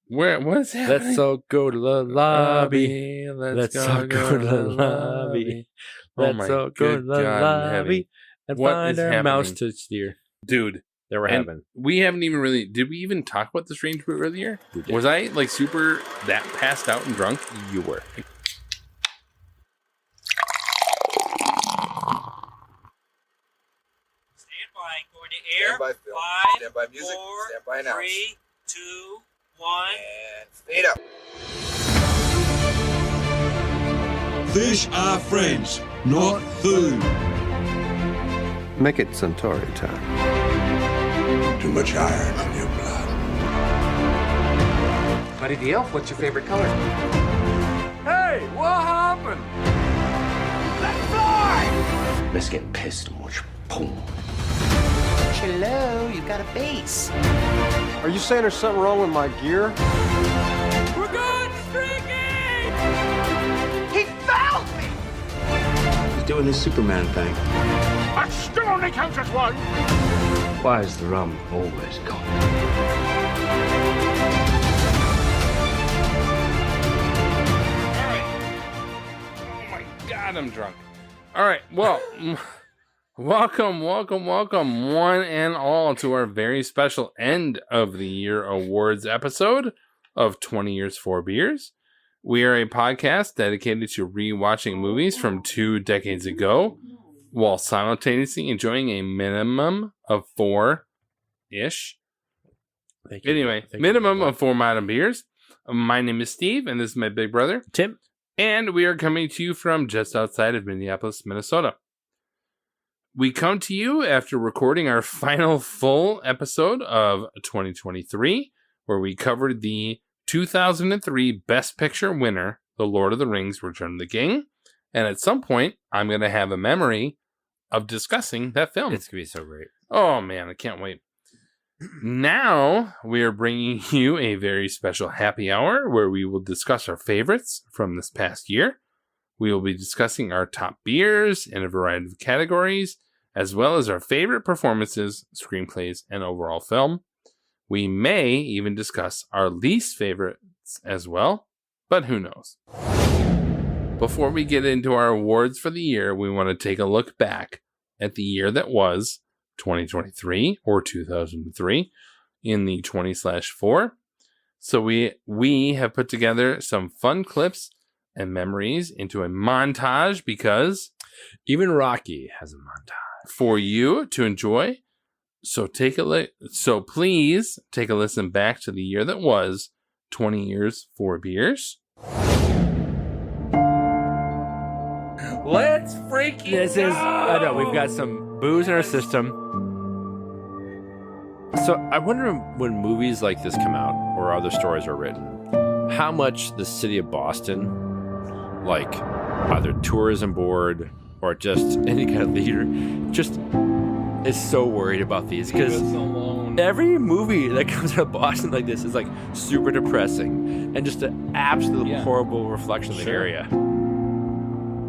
What's happening? Let's all go to the lobby. Let's all go to the lobby. Let's all go to the lobby and find our mouse to steer. Dude. That we're having. We haven't even really... Did we even talk about the Strange Brew earlier? Was I like super that passed out and drunk? You were. Stand by. Going to air. Stand by, film. 5, Stand by music. 4, Stand by announce. 3, 2, 1. And fade out. Fish are friends, not food. Make it Centauri time. Too much iron in your blood. Buddy the Elf, what's your favorite color? Hey, what happened? Let's fly! Let's get pissed and watch boom. Hello, you got a base. Are you saying there's something wrong with my gear? We're going streaking! He found me! He's doing his Superman thing. I still only counts as one! Why is the rum always gone? Oh my God, I'm drunk. All right, well, welcome, one and all, to our very special end of the year awards episode of 20 Years, 4 Beers. We are a podcast dedicated to rewatching movies from 2 decades ago, while simultaneously enjoying a minimum of 4-ish. Anyway, minimum of 4 Modern Beers. My name is Steve, and this is my big brother, Tim. And we are coming to you from just outside of Minneapolis, Minnesota. We come to you after recording our final full episode of 2023, where we covered the 2003 Best Picture winner, The Lord of the Rings: Return of the King. And at some point, I'm going to have a memory of discussing that film. It's going to be so great. Oh, man, I can't wait. Now, we are bringing you a very special happy hour where we will discuss our favorites from this past year. We will be discussing our top beers in a variety of categories, as well as our favorite performances, screenplays, and overall film. We may even discuss our least favorites as well, but who knows? Before we get into our awards for the year, we want to take a look back at the year that was 2023 or 2003 in the 20/4. So we have put together some fun clips and memories into a montage, because even Rocky has a montage for you to enjoy. So please take a listen back to the year that was 20 Years, 4 Beers. Let's freaking This go! is, I know, we've got some booze in our system. So I wonder, when movies like this come out or other stories are written, how much the city of Boston, like either tourism board or just any kind of leader, just is so worried about these, because every movie that comes out of Boston like this is like super depressing and just an absolute horrible reflection of the area.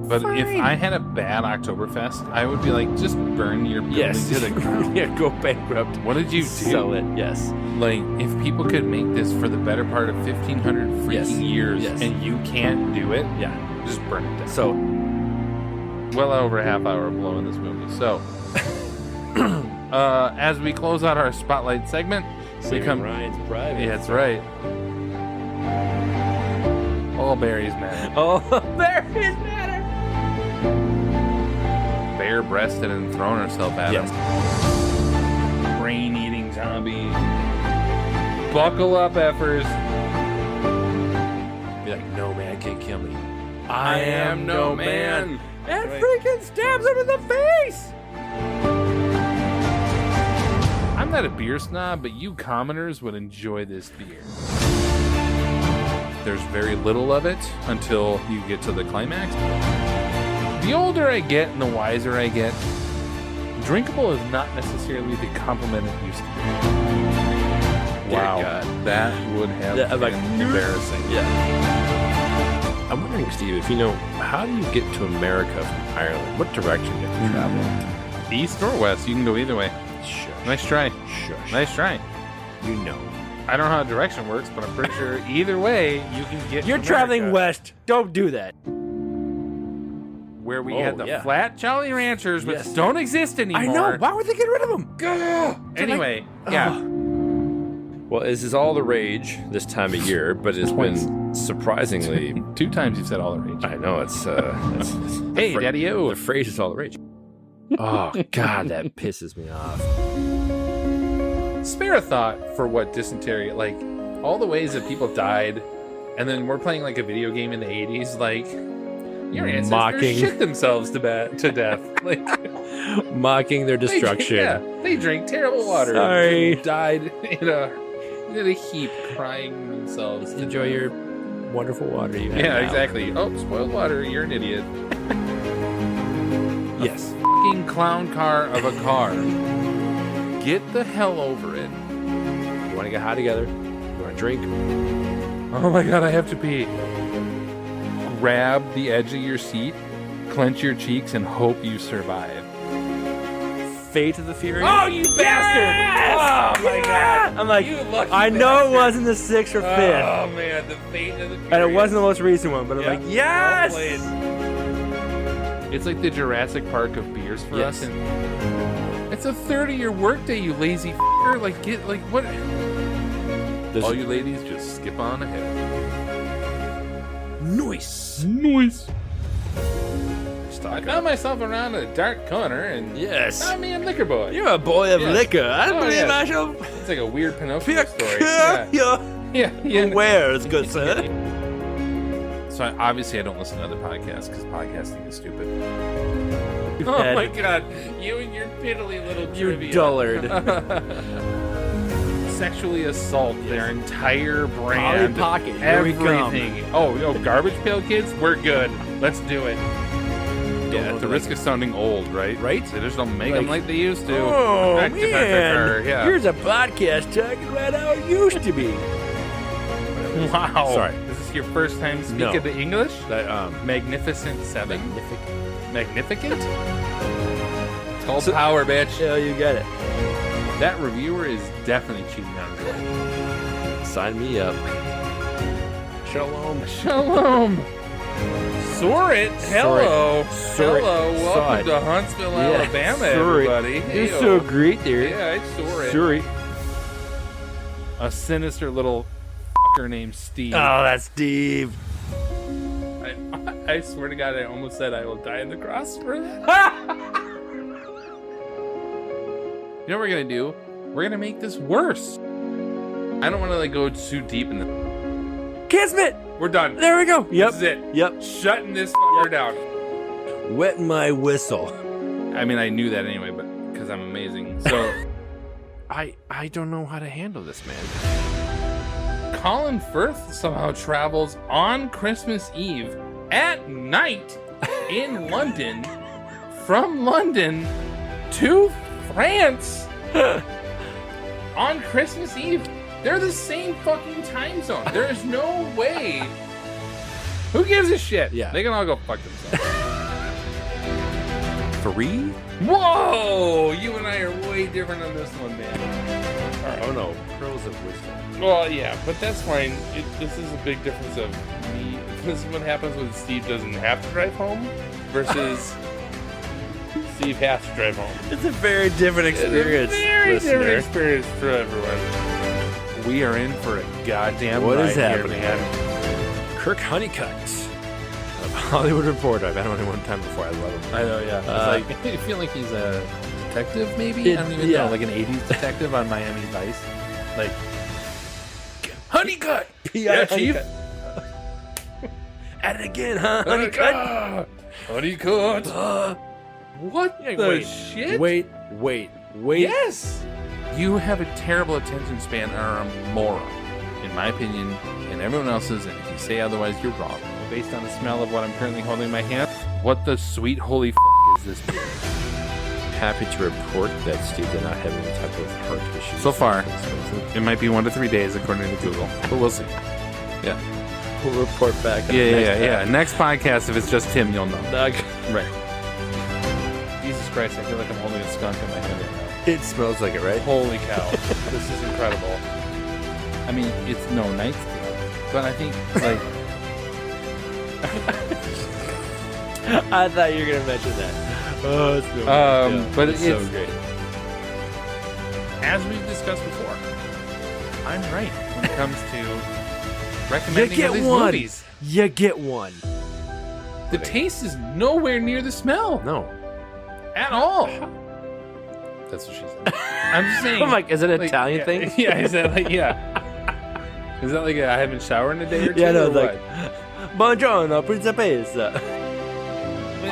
But if I had a bad Oktoberfest, I would be like, just burn your building to the ground. Yeah, go bankrupt. What did you do? Sell it, yes. Like, if people could make this for the better part of 1,500 freaking years, and you can't do it, just burn it down. So, well over a half hour blowing this movie. So, as we close out our spotlight segment, we come Ryan's private. Yeah, that's right. All berries matter. Oh, berries matter. Bare-breasted and throwing herself at him. Brain-eating zombie. Buckle up, effers. Be like, no man can kill me. I am no man. And freaking stabs him in the face. I'm not a beer snob, but you commoners would enjoy this beer. There's very little of it until you get to the climax. The older I get and the wiser I get, drinkable is not necessarily the compliment it used to be. Wow, that would have been embarrassing. Yeah. I'm wondering, Steve, if you know, how do you get to America from Ireland? What direction do you have to travel? East or west, you can go either way. Shush. Nice try. Shush. Nice try. You know. I don't know how direction works, but I'm pretty sure either way you can get. You're to traveling America. west. Don't do that. Where we Oh, had the yeah. flat Jolly Ranchers, which Yes. don't exist anymore. I know. Why would they get rid of them? Anyway, yeah. Well, this is all the rage this time of year, but it's been surprisingly. 2 times you've said all the rage. I know it's. Hey, Daddy-O. The phrase is all the rage. Oh God, that pisses me off. Spare a thought for what dysentery, like all the ways that people died, and then we're playing like a video game in the 80s, like your ancestors Mocking. shit themselves to death. Like Mocking their destruction. they drank terrible water. Sorry. They died in a heap, crying themselves. Enjoy your wonderful water you have. Yeah, now. exactly. Oh, spoiled water. You're an idiot. Yes. Fucking clown car of a car. Get the hell over it. You want to get high together? You want to drink? Oh my god, I have to pee. Grab the edge of your seat, clench your cheeks, and hope you survive. Fate of the Furious. Oh, you bastard! Oh my god! I'm like, You lucky I know bastard. it wasn't the 6th or 5th. Oh man, the fate of the Furious. And it wasn't the most recent one, but Yeah. I'm like, yes! Well played. It's like the Jurassic Park of beers for Yes. us. And it's a 30-year workday, you lazy f***er. Like, get, like, what? There's- All you ladies, just skip on ahead. Noise. Noise. Stock I up. found myself around a dark corner and Yes. found me a liquor boy. You're a boy of Yeah. liquor. I Oh, believe yeah. I shall It's like a weird Pinocchio pick story. Yeah. your Yeah. wares, good sir. So obviously I don't listen to other podcasts because podcasting is stupid. You've Oh had- my god, you and your piddly little You trivia. dullard. Sexually assault their entire Polly brand. Pocket, here we come. Everything. Oh, Garbage Pail Kids, we're good. Let's do it. Yeah, at the like- risk of sounding old, right? Right? They just don't make them like they used to. Oh, Right, man. yeah. Here's a podcast talking about how it used to be. Wow. Sorry. Is this your first time speaking No. the English? That Magnificent Seven? Magnificent? It's called So- Power, bitch. Yeah, you got it. That reviewer is definitely cheating on Joy. sign me up. Shalom. Shalom. Sorit. Hello. Sorit. Hello. Welcome Sorit. to Huntsville, Yeah, Alabama, Sorit. everybody. You're Heyo. so great there. Yeah, it's Sorit. Sorry. A sinister little fucker named Steve. Oh, that's Steve. I swear to God, I almost said I will die in the cross for that. You know what we're gonna do? We're gonna make this worse. I don't want to go too deep in the. Kismet. We're done. There we go. Yep. This is it. Yep. Shutting this fucker down. Wet my whistle. I mean, I knew that anyway, but because I'm amazing. So, I don't know how to handle this, man. Colin Firth somehow travels on Christmas Eve at night in London, from London to France on Christmas Eve. They're the same fucking time zone. There is no way. Who gives a shit? Yeah. They can all go fuck themselves. 3? Whoa! You and I are way different on this one, man. Oh no, pearls of wisdom. Well, yeah, but that's fine. This is a big difference of me. This is what happens when Steve doesn't have to drive home versus Steve has to drive home. It's a very different experience. Very listener. different experience for everyone. We are in for a goddamn What ride is here, happening? man. Kirk Honeycutt of Hollywood Reporter. I've had him only one time before. I love him. I know, yeah. It's like, I feel like he's a detective, maybe? I don't even yeah. know. Like an 80s detective on Miami Vice. Like, Honeycutt! Yeah, Chief? At it again, huh? Honeycutt. Honeycutt! What the wait, shit? Wait. Yes! You have a terrible attention span and are a moron, in my opinion, and everyone else's, and if you say otherwise, you're wrong. Based on the smell of what I'm currently holding in my hand, what the sweet holy is this beer? Happy to report that Steve did not have any type of heart issues. So far. It might be 1 to 3 days according to Google, but we'll see. Yeah. We'll report back. on the Yeah. next Next podcast, if it's just him, you'll know. Doug. Right. Jesus Christ, I feel like I'm holding a skunk in my hand right now. It smells like it, right? Holy cow. This is incredible. mean, it's no Knight's Tale, but I think like I thought you were gonna mention that. Oh, it's so but it's it's so great. as we've discussed before. I'm right when it comes to recommending get of these one. movies. You get one. The taste is nowhere near the smell No. at all. That's what she said. I'm just saying. I'm like, is it an like, Italian yeah, thing? Yeah, is that like Is that like I haven't showered in a day or two? Yeah, no, or it's like, buongiorno, principessa. what?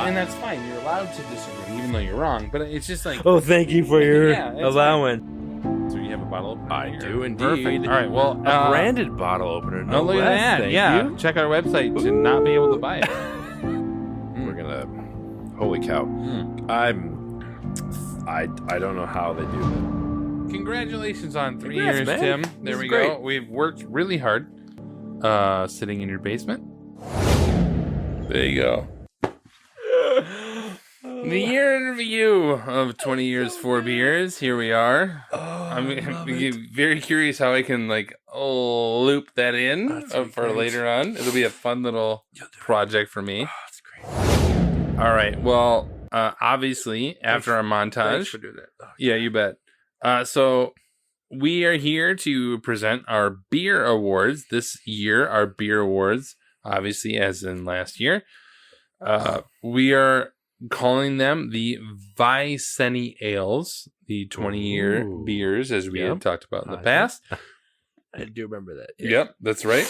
And that's fine. You're allowed to disagree, even though you're wrong. But it's just like, Oh, thank you for your Yeah, it's allowance. so you have a bottle opener. I here. do indeed. Perfect. All right. Well, A branded bottle opener. No Oh, look at less, that. thank Yeah. you. Check our website to not be able to buy it. We're gonna. Holy cow! I don't know how they do that. Congratulations on 3 Congrats, years, man. Tim. This There is we great. go. We've worked really hard sitting in your basement. There you go. The year in review of 20 years, 4 beers. Here we are. I'm very curious how I can loop that in for later on. It'll be a fun little project for me. That's great. All right. Well, obviously, after our montage. Thanks for doing that. Yeah, you bet. So we are here to present our beer awards. This year, our beer awards, obviously, as in last year. We are calling them the Viceni Ales, the 20-year Ooh. beers, as we Yep. had talked about in the Uh-huh. past. I do remember that. Yep, that's right.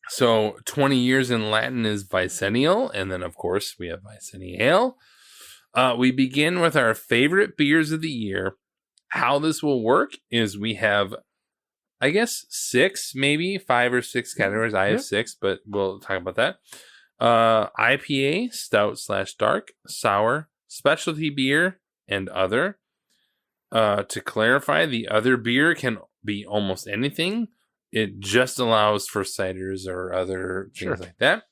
So 20 years in Latin is Vicennial, and then, of course, we have Viceni Ale. We begin with our favorite beers of the year. How this will work is we have, I guess, 6, maybe 5 or 6 categories. I have 6, but we'll talk about that. IPA, stout/dark, sour, specialty beer, and other. To clarify, the other beer can be almost anything. It just allows for ciders or other things like that.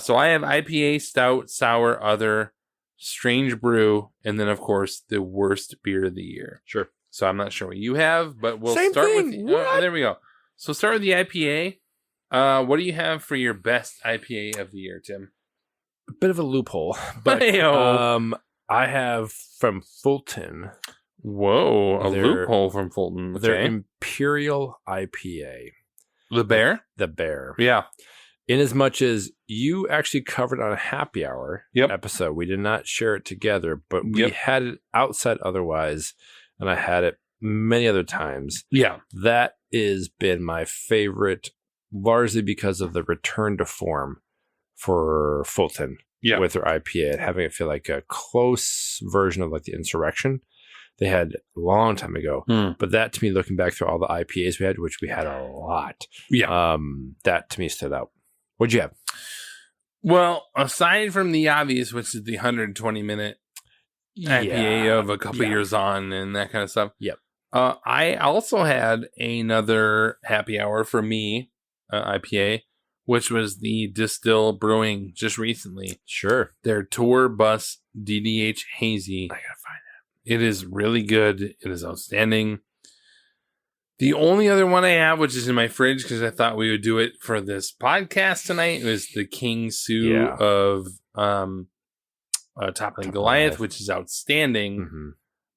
So I have IPA, stout, sour, other, strange brew, and then, of course, the worst beer of the year. Sure. So I'm not sure what you have, but we'll Same start thing. with... What? there we go. So start with the IPA. What do you have for your best IPA of the year, Tim? A bit of a loophole, but Hey-o. I have from Fulton Whoa, a Their- loophole from Fulton. their Okay. Imperial IPA, The Bear? the Bear. Yeah. In as much as you actually covered on a happy hour episode, we did not share it together, but we had it outside otherwise, and I had it many other times. Yeah. That has been my favorite, largely because of the return to form for Fulton with their IPA and having it feel like a close version of like the Insurrection they had a long time ago. But that to me, looking back through all the IPAs we had, which we had a lot, that to me stood out. What'd you have? Well, aside from the obvious, which is the 120-minute IPA of a couple years on and that kind of stuff. Yep. I also had another happy hour for me, IPA, which was the Distill Brewing just recently. Sure. Their Tour Bus DDH Hazy. I gotta find that. It is really good. It is outstanding. The only other one I have, which is in my fridge because I thought we would do it for this podcast tonight, was the King Sue of Toppling Goliath, which is outstanding. Mm-hmm.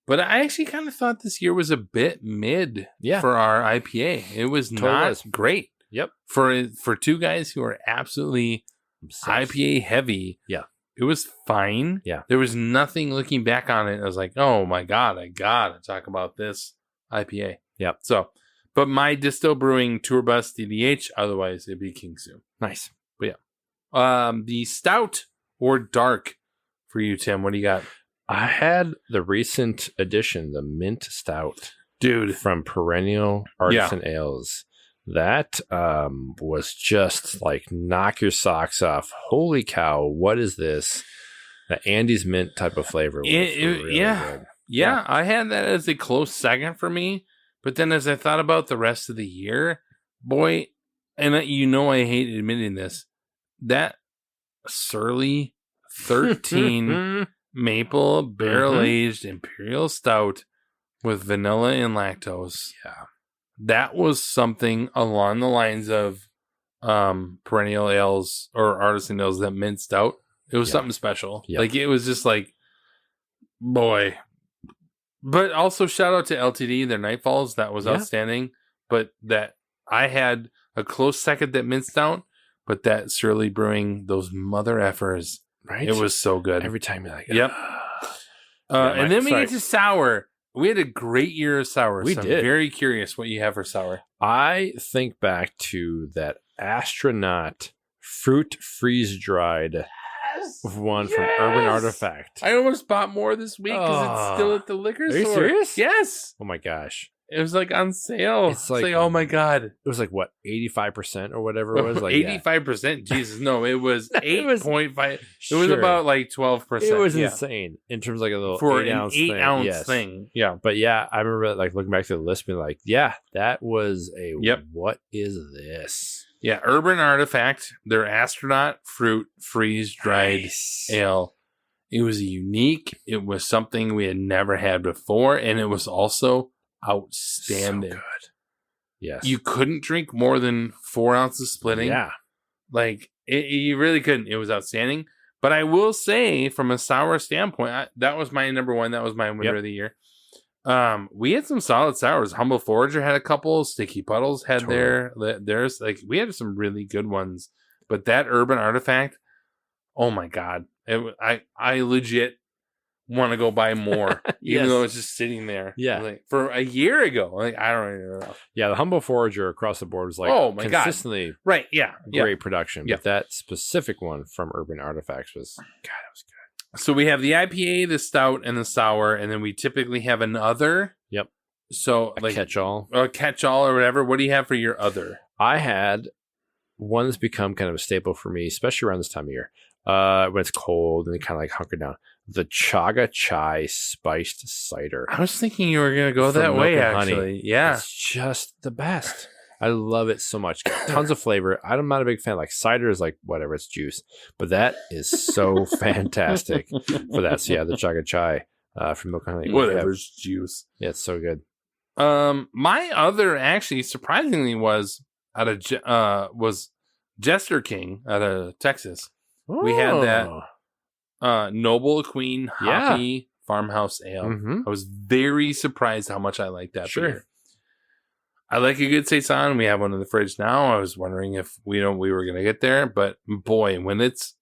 But I actually kind of thought this year was a bit mid for our IPA. It was not great. Yep. For two guys who are absolutely IPA heavy. Yeah. It was fine. Yeah. There was nothing looking back on it. I was like, oh my God, I gotta talk about this IPA. Yep. So, but my Distill Brewing Tour Bus DDH, otherwise it'd be King Sue. Nice. But yeah. The stout or dark for you, Tim, what do you got? I had the recent edition, the Mint Stout. Dude. From Perennial Artisan Ales. That was just like knock your socks off. Holy cow, what is this? The Andes mint type of flavor. Was really good. Yeah, I had that as a close second for me. But then as I thought about the rest of the year, boy, and you know I hate admitting this, that Surly 13 maple barrel-aged Imperial Stout with vanilla and lactose. Yeah. that was something along the lines of perennial ales or artisan ales that minced out. It was something special. Yeah. Like, it was just like, boy. But also shout out to LTD, their Nightfalls. That was outstanding. But that I had a close second that minced out. But that Surly Brewing, those mother effers, Right? it was so good. Every time you're like, Yep. And then we get to sour. We had a great year of sour. We so did. I'm very curious what you have for sour. I think back to that astronaut fruit freeze dried one from Urban Artifact. I almost bought more this week because it's still at the liquor Are store. you serious? Yes. Oh my gosh. It was like on sale. It's It's like- like, oh my God. It was like what, 85% or whatever it was? Like 85%. Jesus, no, it was It was- 8.5. It was Sure. about like 12%. It was yeah. insane in terms of like a little For 8 an ounce 8 thing. ounce Yes. thing. Yeah. But yeah, I remember like looking back to the list being like, yeah, that was a Yep. what is this? Yeah. Urban Artifact, their astronaut fruit freeze dried Nice. ale. It was unique. It was something we had never had before. And it was also outstanding. So good. Yes. You couldn't drink more than 4 ounces splitting. Yeah. Like, you really couldn't. It was outstanding. But I will say, from a sour standpoint, that was my number one. That was my winner Yep. of the year. We had some solid sours. Humble Forager had a couple. Sticky Puddles had theirs. Like, we had some really good ones. But that Urban Artifact, oh my God. I legit want to go buy more, even Yes. though it's just sitting there. Yeah. Like, for a year ago. Like, I don't even know. Yeah, the Humble Forager across the board was like Oh my God. consistently Right. Yeah. great production. Yeah. But that specific one from Urban Artifacts was, God, it was good. So we have the IPA, the stout, and the sour, and then we typically have an other. Yep. So A catch-all. a catch-all or whatever. What do you have for your other? I had one that's become kind of a staple for me, especially around this time of year. When it's cold and you kind of like hunker down. The Chaga Chai spiced cider. I was thinking you were gonna go From that Milk way. and Honey. Actually, yeah. It's just the best. I love it so much. Tons of flavor. I'm not a big fan. Like cider is like whatever, it's juice. But that is so fantastic for that. So yeah, the Chaga Chai from Milk and Honey. Whatever's juice. Yeah, it's so good. My other actually surprisingly was out of was Jester King out of Texas. We had that Noble Queen Hoppy Farmhouse Ale. Mhm. I was very surprised how much I liked that Sure. beer. I like a good saison. We have one in the fridge now. I was wondering if we were gonna get there, but boy, when it's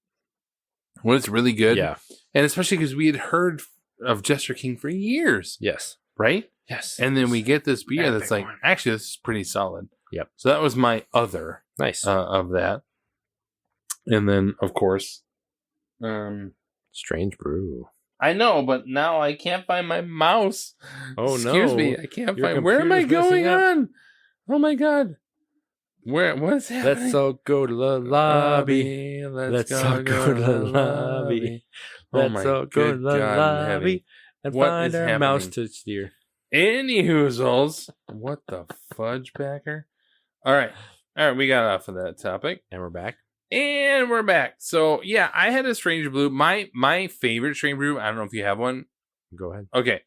really good, Yeah. and especially because we had heard of Jester King for years, Yes. right? Yes. And then we get this beer Epic that's like, one. actually, this is pretty solid. Yep. So that was my other Nice. of that, and then of course, Strange brew. I know, but now I can't find my mouse. Oh, Excuse no. me, I can't Your find. Where am I computer's messing going up. on? Oh my God! What is happening? Let's all go to the lobby. Let's all go to the lobby. Oh Let's my all go to good the God in heaven. lobby and What find is our happening? mouse to steer. Any hoozles. What the fudge backer? All right. We got off of that topic. And we're back. And we're back. So yeah, I had a Strange Brew. My favorite Strange Brew. I don't know if you have one. Go ahead. Okay.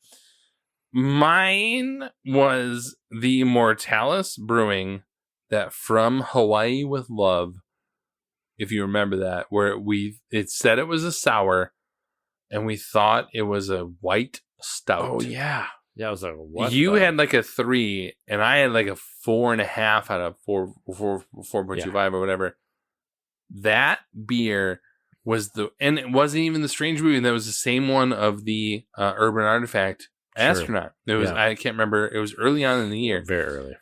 Mine was the Mortalis Brewing, that From Hawaii with Love. If you remember that, where it said it was a sour, and we thought it was a white stout. Oh, yeah. Yeah, I was like, what? You the- had like a 3, and I had like a 4.5 out of 4.25 or whatever. That beer was and it wasn't even the Strange Brew, and that was the same one of the Urban Artifact Astronaut. It was, Yeah. I can't remember. It was early on in the year. Very early.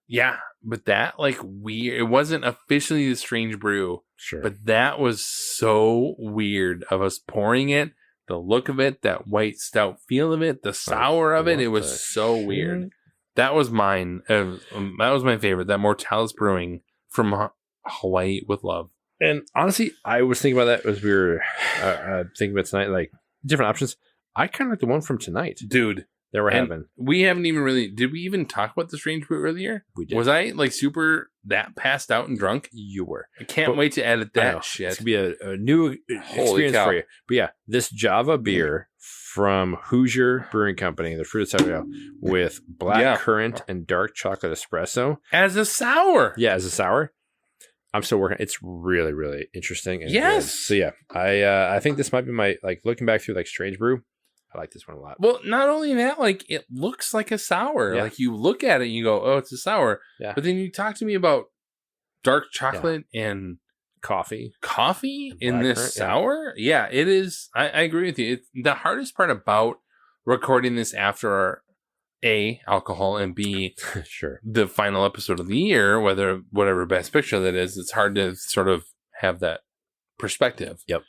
Yeah, but that like weird. It wasn't officially the Strange Brew, Sure. but that was so weird of us pouring it. The look of it, that white stout feel of it, the sour of it. what It was the so shit? weird. That was mine. That was my favorite. That Mortalis Brewing from Hawaii with Love. And honestly, I was thinking about that as we were thinking about tonight, like different options. I kind of like the one from tonight Dude, that we're and having. we haven't even really. Did we even talk about the Strange Brew earlier? We did. Was I like super that passed out and drunk? You were. I can't But- wait to edit I know. that shit. It's going to be a new experience cow. for you. But yeah, this Java beer from Hoosier Brewing Company, the fruited sour ale with black Yeah. currant and dark chocolate espresso. As a sour. Yeah, as a sour. I'm still working. It's really, really interesting. And Yes. good. So yeah, I think this might be my, like, looking back through like Strange Brew. I like this one a lot. Well, not only that, like it looks like a sour. Yeah. Like you look at it and you go, oh, it's a sour. Yeah. But then you talk to me about dark chocolate and Coffee. coffee in blackcurrant, this yeah. sour. Yeah, it is. I agree with you. It's the hardest part about recording this after A, alcohol, and B, Sure. the final episode of the year, whatever best picture that is, it's hard to sort of have that perspective. Yep.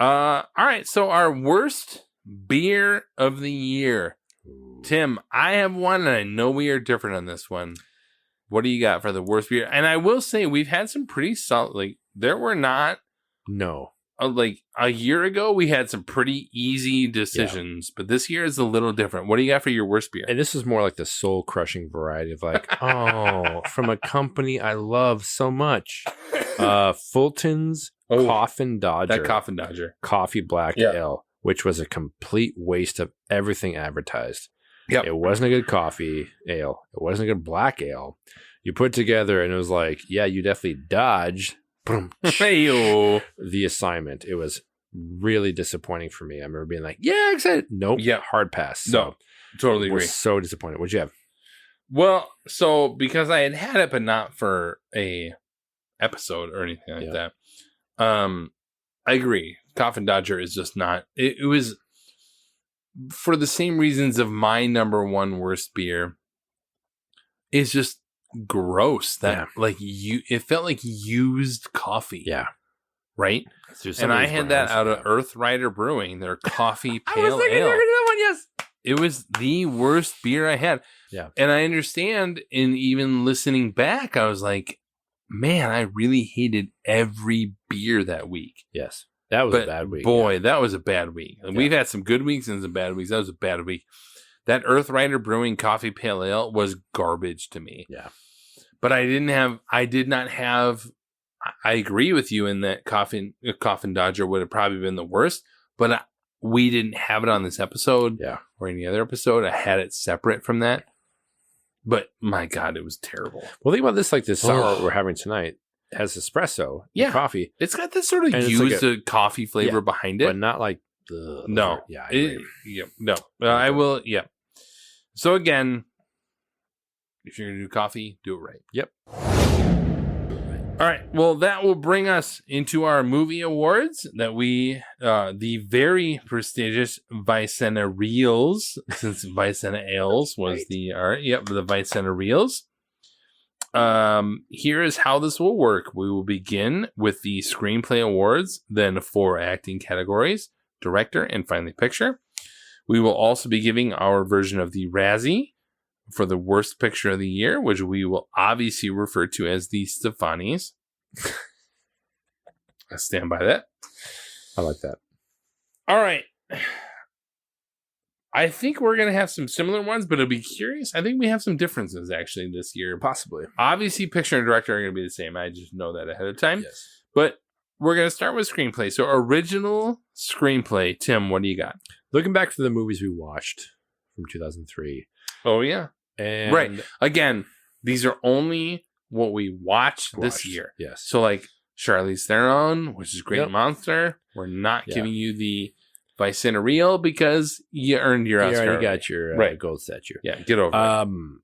All right. So our worst beer of the year. Tim, I have one, and I know we are different on this one. What do you got for the worst beer? And I will say we've had some pretty solid. Like there were not No. like a year ago we had some pretty easy decisions, but this year is a little different. What do you got for your worst beer? And this is more like the soul crushing variety of like, oh, from a company I love so much. Fulton's Oh, Coffin Dodger. That Coffin Dodger. Coffee Black Yeah. Ale, which was a complete waste of everything advertised. Yep. It wasn't a good coffee ale. It wasn't a good black ale. You put it together and it was like, yeah, you definitely dodged Hey-o. the assignment. It was really disappointing for me. I remember being like, yeah, excited. Nope. Yeah. Hard pass. No, totally agree. Was so disappointed. What'd you have? Well, so because I had it, but not for a episode or anything like that. I agree. Coffin Dodger is just not. It was for the same reasons of my number one worst beer. It's just gross. That it felt like used coffee. Yeah. Right. And I had that out of Earth Rider Brewing, their coffee pale ale. Yes. It was the worst beer I had. Yeah. And I understand, in even listening back, I was like, man, I really hated every beer that week. Yes. That was a bad week. Boy, that was a bad week. And we've had some good weeks and some bad weeks. That was a bad week. That Earth Rider Brewing Coffee Pale Ale was garbage to me. Yeah. But I did not have, I agree with you in that Coffin Dodger would have probably been the worst, but we didn't have it on this episode or any other episode. I had it separate from that. But my God, it was terrible. Well, think about this, like this sour we're having tonight has espresso and coffee. It's got this sort of And it's used like coffee flavor behind it. But not like no. Yeah. I agree. No. I will. Yeah. So again, if you're going to do coffee, do it right. Yep. All right. Well, that will bring us into our movie awards that we, the very prestigious Vicena Reels, since Vicena Ales was the Vicena Reels. Here is how this will work. We will begin with the screenplay awards, then 4 acting categories, director, and finally picture. We will also be giving our version of the Razzie for the worst picture of the year, which we will obviously refer to as the Stefanis. I stand by that. I like that. All right. I think we're going to have some similar ones, but it'll be curious. I think we have some differences actually this year. Possibly. Obviously, picture and director are going to be the same. I just know that ahead of time. Yes. But we're going to start with screenplay. So original screenplay. Tim, what do you got? Looking back to the movies we watched from 2003. Oh, yeah. And right. Again, these are only what we watched this year. Yes. So like Charlize Theron, which is Great Yep. Monster. We're not giving you the Vicena Reel because you earned your Oscar. You already got your gold statue. Yeah, get over it.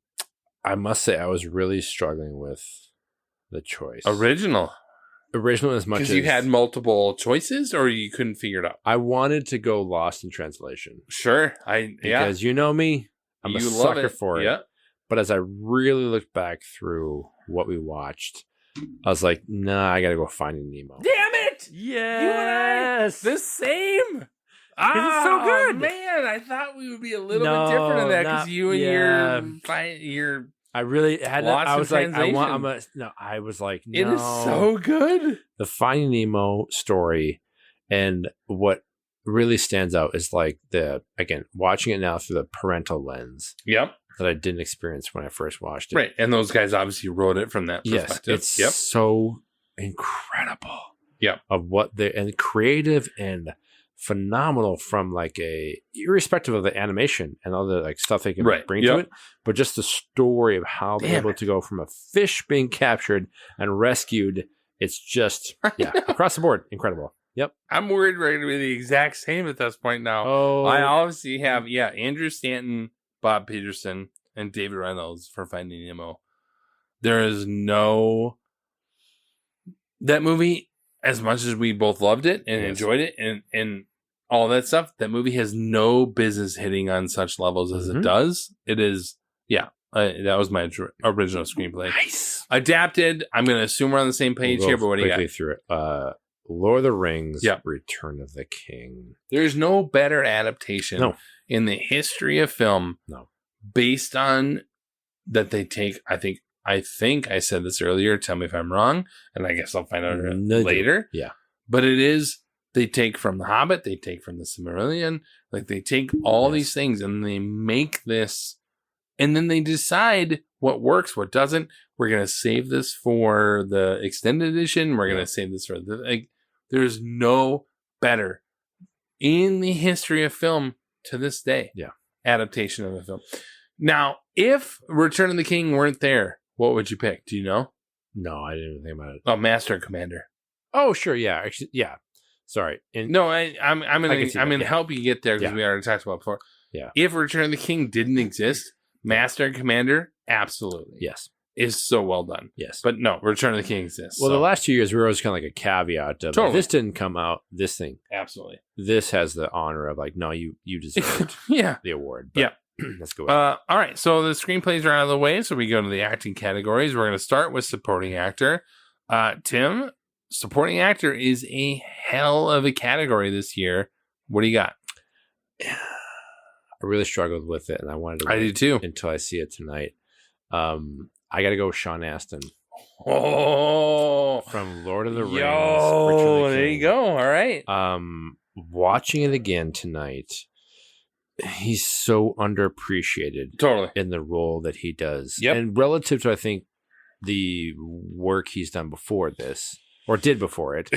I must say, I was really struggling with the choice. Original as much as you had multiple choices, or you couldn't figure it out. I wanted to go Lost in Translation. Sure, because you know me, I'm a sucker for it. Yeah. But as I really looked back through what we watched, I was like, nah, I gotta go Finding Nemo. Damn it! Yes, the same. It's so good, man. I thought we would be a little bit different in that because you and your. I really had. Lost I was in like, I was like, no. It is so good. The Finding Nemo story, and what really stands out is like watching it now through the parental lens. Yep. That I didn't experience when I first watched it. Right, and those guys obviously wrote it from that perspective. Yes, it's so incredible. Yep. Of what and creative and phenomenal from like irrespective of the animation and all the like stuff they can bring Yep. to it, but just the story of how they're able to go from a fish being captured and rescued. It's just across the board incredible. Yep. I'm worried we're going to be the exact same at this point now. Oh, I obviously have, Andrew Stanton, Bob Peterson, and David Reynolds for Finding Nemo. There is no... That movie, as much as we both loved it and enjoyed it and all that stuff, that movie has no business hitting on such levels as it does. It is, that was my original screenplay. nice. Adapted, I'm going to assume we're on the same page here, but what do you got? Quickly through it. Lord of the Rings, Yep. Return of the King. There's no better adaptation No. in the history of film No. based on that they take, I think I said this earlier, tell me if I'm wrong, and I guess I'll find out No, later. Yeah. But they take from The Hobbit, they take from The Silmarillion, like they take all these things and they make this, and then they decide what works, what doesn't. We're going to save this for the extended edition. We're going to save this for there's no better in the history of film to this day. Yeah. Adaptation of a film. Now, if Return of the King weren't there, what would you pick? Do you know? No, I didn't even think about it. Oh, Master and Commander. Oh, sure. Yeah. Actually, yeah. Sorry. And No, I'm gonna help you get there because Yeah. we already talked about it before. Yeah. If Return of the King didn't exist, Master and Commander absolutely yes. is so well done. Yes. But no, Return of the King exists. Well, so the last 2 years, we were always kind of like a caveat of Totally. if this didn't come out, this thing, absolutely. this has the honor of like, no, you deserved Yeah. the award. But Yeah. Let's go. All right. So the screenplays are out of the way. So we go to the acting categories. We're going to start with supporting actor. Tim, supporting actor is a hell of a category this year. What do you got? I really struggled with it, and I wanted to I wait do too. until I see it tonight. I got to go with Sean Astin Oh, from Lord of the Rings. Return yo, of the there you King. go. All right. Watching it again tonight, he's so underappreciated Totally. in the role that he does. Yep. And relative to, I think, the work he's done before this, or did before it,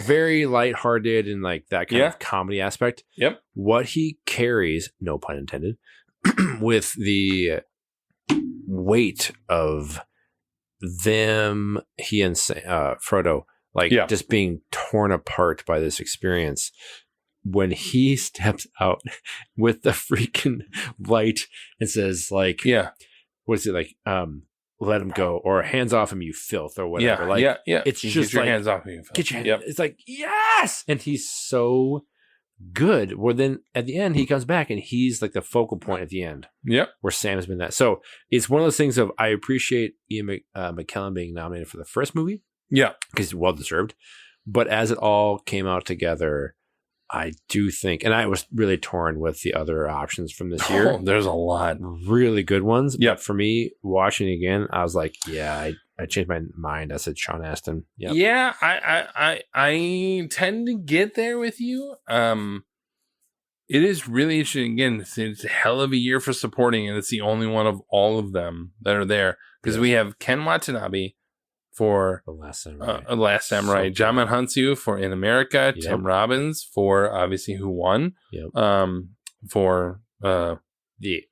very lighthearted and like that kind of comedy aspect. Yep. What he carries, no pun intended, with the weight of them, he and Frodo, like just being torn apart by this experience. When he steps out with the freaking light and says, like, what is it like? Let him go, or hands off him, you filth, or whatever. It's You just get your like, hands off me. get your hands. It's like, yes, and he's so good. Where then at the end he comes back and he's like the focal point at the end. Yep. Where Sam has been that. So it's one of those things of I appreciate Ian McKellen being nominated for the first movie. Yeah, because it's well deserved. But as it all came out together, I do think, and I was really torn with the other options from this year. There's a lot. Really good ones. Yep. But for me, watching it again, I was like, yeah, I changed my mind. I said Sean Astin. Yep. Yeah, I tend to get there with you. It is really interesting. Again, it's a hell of a year for supporting, and it's the only one of all of them that are there because we have Ken Watanabe for The Last Samurai. Last Samurai, So Jaimin Hansu for In America, Yep. Tim Robbins for obviously Who Won, Yep. for The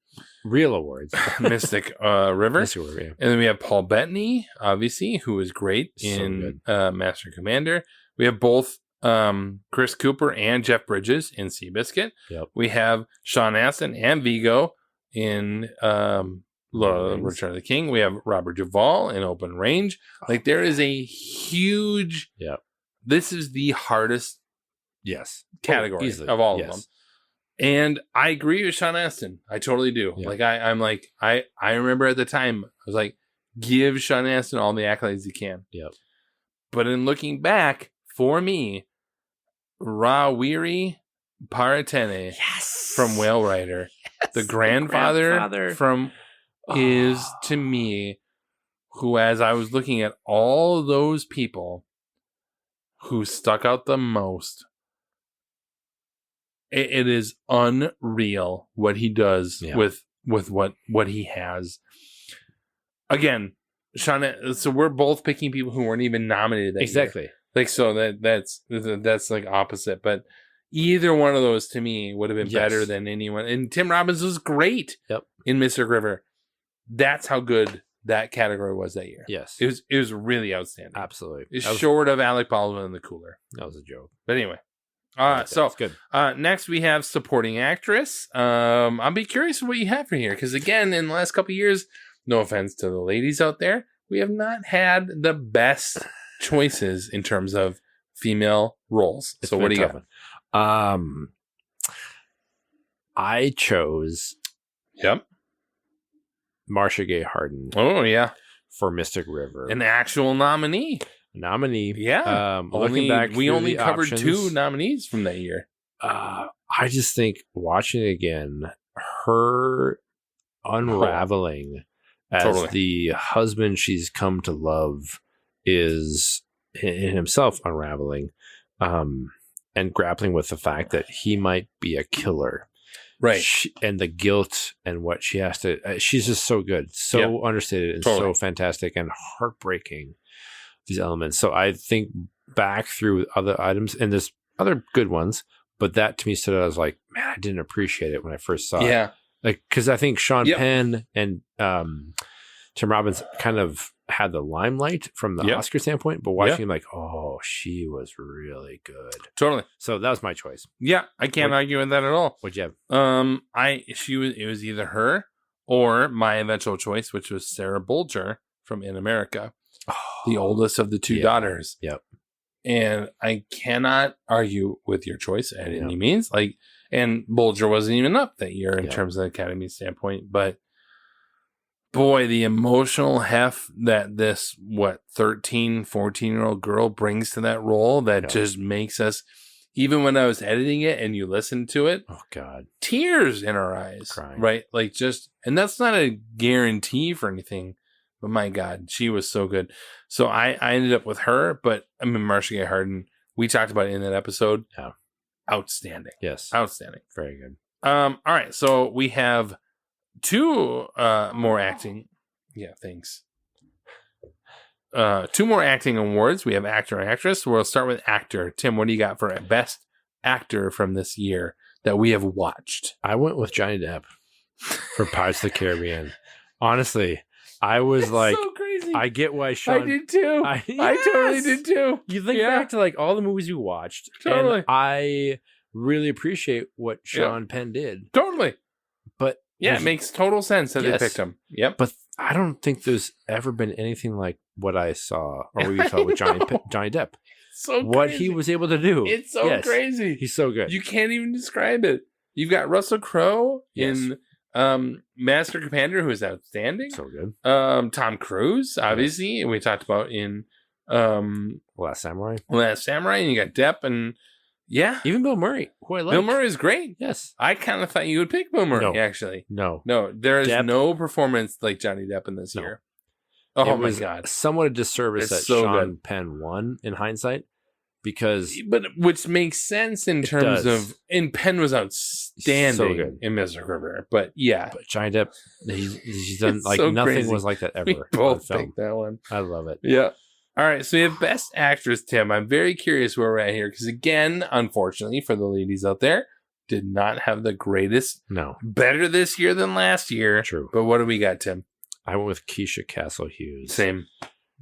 real awards. Mystic River. Mystic River, yeah. And then we have Paul Bettany, obviously, who is great So in Master and Commander. We have both Chris Cooper and Jeff Bridges in Seabiscuit. Yep. We have Sean Astin and Vigo in Return of the King. We have Robert Duvall in Open Range. Like there is a huge. Yep. This is the hardest Yes. category easily. of all Yes. of them. And I agree with Sean Astin. I totally do. Yeah. Like I remember at the time I was like, give Sean Astin all the accolades he can. Yep. But in looking back, for me, Rawiri Paratene from Whale Rider, the grandfather from is to me who, as I was looking at all those people who stuck out the most, it is unreal what he does with what he has. Again, Sean, so we're both picking people who weren't even nominated that year. Exactly. Like, so that's like opposite. But Either one of those to me would have been Yes. better than anyone. And Tim Robbins was great Yep. in Mystic River. That's how good that category was that year. Yes. It was really outstanding. Absolutely. It's That was, short of Alec Baldwin in The Cooler. that was a joke. But anyway. So it's good. Next we have supporting actress. I'll be curious what you have for here. Because again, in the last couple of years, no offense to the ladies out there, we have not had the best choices in terms of female roles. It's So been what do you a tough got? one. I chose Yep. Marcia Gay Harden Oh yeah. for Mystic River. An actual nominee. Nominee. Yeah. Looking back, we through only the covered options, 2 nominees from that year. I just think watching it again, her unraveling as Totally. the husband she's come to love is in himself unraveling, and grappling with the fact that he might be a killer. Right. And the guilt and what she has to, she's just so good, so understated and Totally. so fantastic and heartbreaking, these elements. So I think back through other items and there's other good ones, but that to me stood out as like, man, I didn't appreciate it when I first saw it. Yeah. Like, cause I think Sean Yep. Penn and Tim Robbins kind of had the limelight from the Yep. Oscar standpoint, but watching Yep. him like, oh, she was really good. Totally. So that was my choice. Yeah. I can't What- argue with that at all. What'd you have? It was either her or my eventual choice, which was Sarah Bolger from In America, the oldest of the 2 Yeah. daughters. Yep. And I cannot argue with your choice at Yeah. any means. Like, and Bolger wasn't even up that year in Yeah. terms of the Academy standpoint, but boy, the emotional heft that this 13, 14-year-old girl brings to that role that Yeah. just makes us, even when I was editing it and you listen to it, Oh God. tears in our eyes, Crying. right? Like just, and that's not a guarantee for anything, but my God, she was so good. So I ended up with her, but I mean, Marcia Gay Harden, we talked about it in that episode. Yeah. Outstanding. Yes. Outstanding. Very good. All right. So we have 2 more acting. Yeah. Thanks. 2 more acting awards. We have actor and actress. We'll start with actor. Tim, what do you got for a best actor from this year that we have watched? I went with Johnny Depp for Pirates of the Caribbean. Honestly, I was like, so crazy. I get why Sean. I did too. I totally Yes! did too. You think Yeah. back to like all the movies we watched, Totally. and I really appreciate what Sean Penn did. Totally. But Yeah, it there's- makes total sense that Yes. they picked him. Yep. But I don't think there's ever been anything like what I saw or what you saw with Johnny Depp. So What crazy. he was able to do. It's so Yes. crazy. He's so good. You can't even describe it. You've got Russell Crowe Yes. in Master Commander, who is outstanding. so good. Tom Cruise, obviously, we talked about in Last Samurai. Last Samurai, and you got Depp, and yeah, Even Bill Murray, who I like. Bill Murray is great. Yes. I kind of thought you would pick Bill Murray, No. actually. No. No, there is Depp. no performance like Johnny Depp in this No. year. Oh It my was God. somewhat a disservice It's that so Sean good. Penn won in hindsight because But which makes sense in terms does. of, and Penn was outstanding So good. in Mystic River. But yeah, but Johnny Depp, he's done It's like so nothing crazy. was like that ever. we on both film. picked that one. I love it. Yeah. All right. So we have Best Actress, Tim. I'm very curious where we're at here because, again, unfortunately for the ladies out there, did not have the greatest, No, better this year than last year. True. But what do we got, Tim? I went with Keisha Castle Hughes. Same.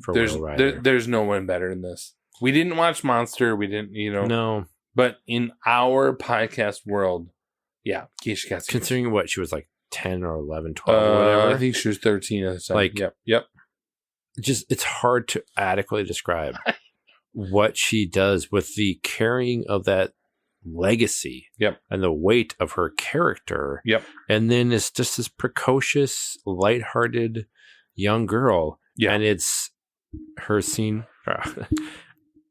for There's Will Ryder. there's no one better in this. We didn't watch Monster. We didn't, No, But in our podcast world, yeah, Keisha Castle. considering what she was like 10 or 11, 12 or whatever. I think she was 13 at the time. Like- yep. Just it's hard to adequately describe what she does with the carrying of that legacy. Yep. And the weight of her character. Yep. And then it's just this precocious, lighthearted young girl. Yeah. And it's her scene.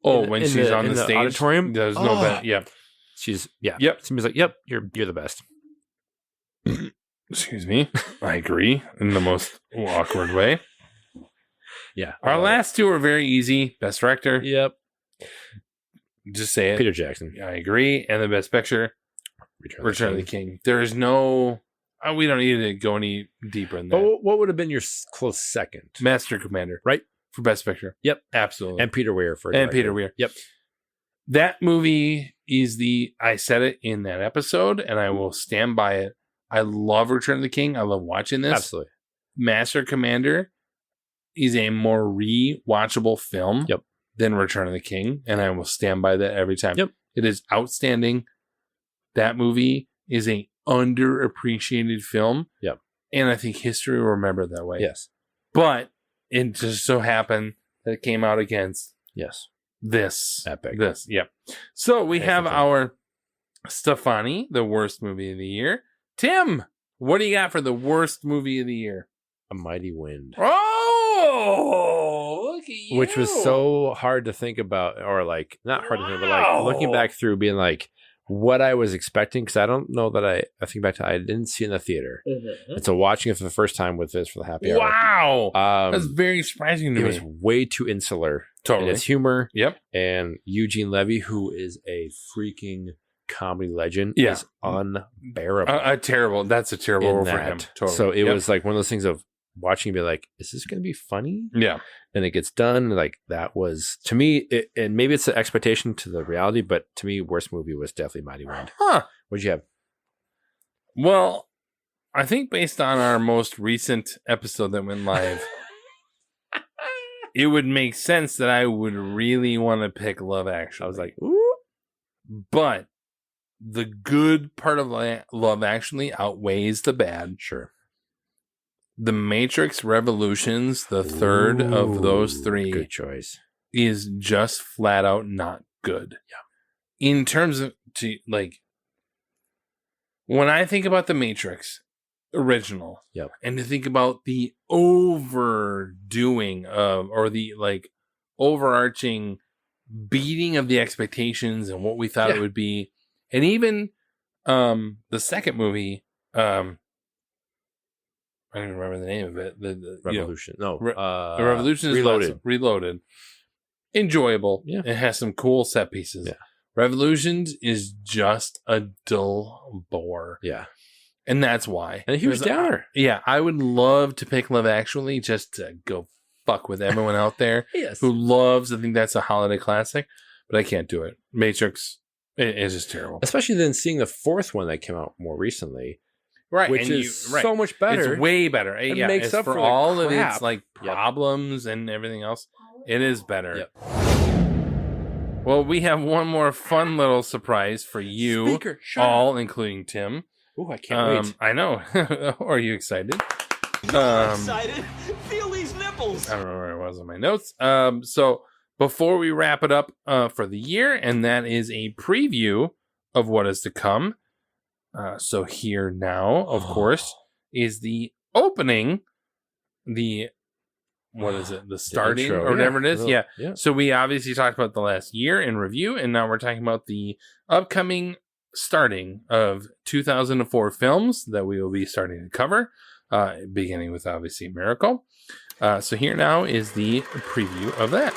Oh, in when the- she's on in the the stage, auditorium? there's no Oh. better. Yep. She's yeah. Yep. Somebody's like, yep, you're the best. Excuse me. I agree in the most awkward way. Yeah. Our last 2 are very easy. Best director. Yep. Just say it. Peter Jackson. I agree. And the best picture, Return of the King. King. There is no. We don't need to go any deeper in that. But what would have been your close second? Master Commander, Right. for best picture. Yep. Absolutely. And Peter Weir for And director. Peter Weir. Yep. That movie is I said it in that episode, and I will stand by it. I love Return of the King. I love watching this. Absolutely. Master Commander is a more rewatchable film than Return of the King, and I will stand by that every time. Yep. It is outstanding. That movie is a underappreciated film. Yep. And I think history will remember it that way. Yes. But it just so happened that it came out against this. Epic. Yep. So we have Epic. our Stefani, the worst movie of the year. Tim, what do you got for the worst movie of the year? A Mighty Wind. Oh, look at you. Which was so hard to think about, or like, not hard to think, but like looking back through being like, what I was expecting, because I don't know that I think back to I didn't see it in the theater. And so watching it for the first time with this for the happy hour. Wow. Um, That's very surprising to it me. was way too insular Totally. in its humor. Yep. And Eugene Levy, who is a freaking comedy legend, Yeah. is unbearable. That's a terrible in role for that. him. Totally. So it Yep. was like one of those things of watching and be like, is this going to be funny? Yeah. And it gets done. Like that was, to me, and maybe it's the expectation to the reality, but to me, worst movie was definitely Mighty Wind. Huh. What'd you have? Well, I think based on our most recent episode that went live, it would make sense that I would really want to pick Love Actually. I was like, ooh. But the good part of Love Actually outweighs the bad. Sure. The Matrix Revolutions, the third of those three, Good choice. is just flat out not good. Yeah. In terms of, when I think about the Matrix original, Yep. and to think about the overdoing of, or the overarching beating of the expectations and what we thought it would be, and even the second movie, I don't even remember the name of it. The Revolution. The Revolution is Reloaded. Reloaded. Enjoyable. Yeah. It has some cool set pieces. Yeah. Revolutions is just a dull bore. Yeah. And that's why. And a huge Because downer. I would love to pick Love Actually just to go fuck with everyone out there Yes. who loves, I think that's a holiday classic, but I can't do it. Matrix is just terrible. Especially then seeing the fourth one that came out more recently. Right. Which and is so much better. It's way better. It Yeah, makes it's up for for the all of crap. its problems and everything else. It is better. Yep. Well, we have one more fun little surprise for you, Speaker, shut all, including Tim. Ooh, I can't wait. I know. Are you excited? Excited. Feel these nipples. I don't know where I was on my notes. So before we wrap it up for the year, and that is a preview of what is to come. So here now, of course, is the opening, the starting intro, or whatever yeah. it is. Yeah. Yeah. So we obviously talked about the last year in review, and now we're talking about the upcoming starting of 2004 films that we will be starting to cover, beginning with obviously Miracle. So here now is the preview of that.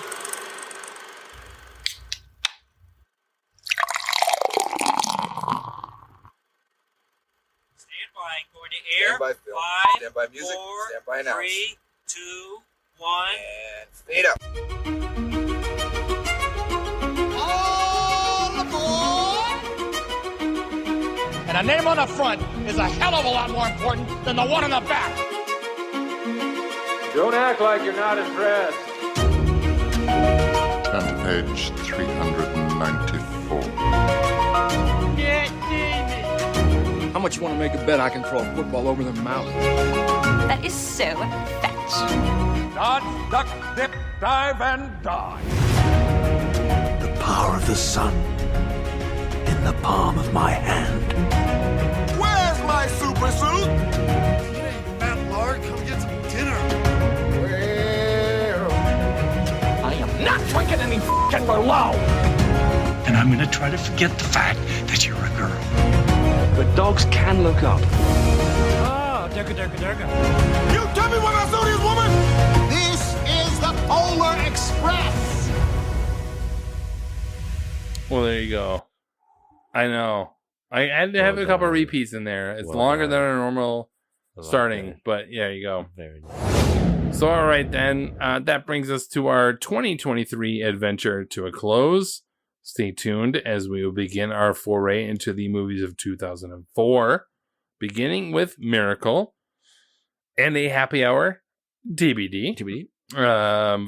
Stand by. Going to air. Stand by, film. 5, Stand by music. 4, Stand by announce. 3, 2, 1. And fade up. All aboard! And a name on the front is a hell of a lot more important than the one on the back. Don't act like you're not impressed. Turn to page 394. How much you want to make a bet I can throw a football over the mountain? That is so fetch. Dodge, duck, dip, dive, and dodge. The power of the sun in the palm of my hand. Where's my super suit? Hey, fat lard, come get some dinner. I am not drinking any f***ing Merlot. And I'm gonna try to forget the fact that you're a girl. But dogs can look up. Oh, durga. You tell me what I saw this woman! This is the Polar Express! Well, there you go. I know. I had to have a couple of repeats in there. It's longer than a normal starting, but yeah, there you go. Very nice. So, all right, then. That brings us to our 2023 adventure to a close. Stay tuned as we will begin our foray into the movies of 2004, beginning with Miracle and a happy hour TBD.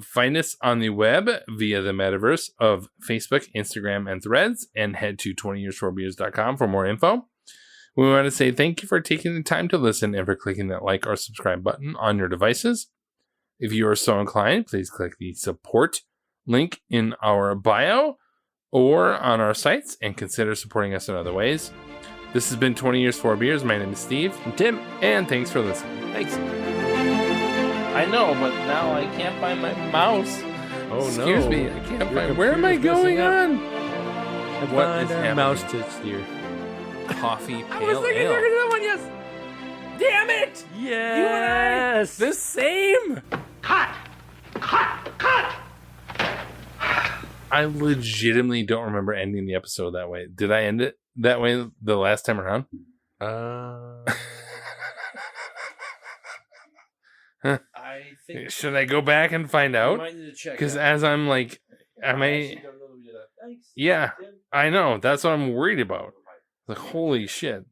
Find us on the web via the metaverse of Facebook, Instagram, and Threads, and head to 20years4beers.com for more info. We want to say thank you for taking the time to listen and for clicking that like or subscribe button on your devices. If you are so inclined, please click the support link in our bio or on our sites and consider supporting us in other ways. This has been 20 Years 4 Beers. My name is Steve. I'm Tim. And thanks for listening. Thanks. I know, but now I can't find my mouse. Oh, Excuse no. me, I can't Your find. Where am I computer's going messing up. on? What is happening? Mouse tits here. Coffee I pale was thinking ale. there was one, yes. Damn it! Yes. The same. Cut! I legitimately don't remember ending the episode that way. Did I end it that way the last time around? I think Should I go back and find out? might need to check. Because as I'm like, I may. don't know that we did that. Thanks. Yeah, I know. That's what I'm worried about. Like, holy shit.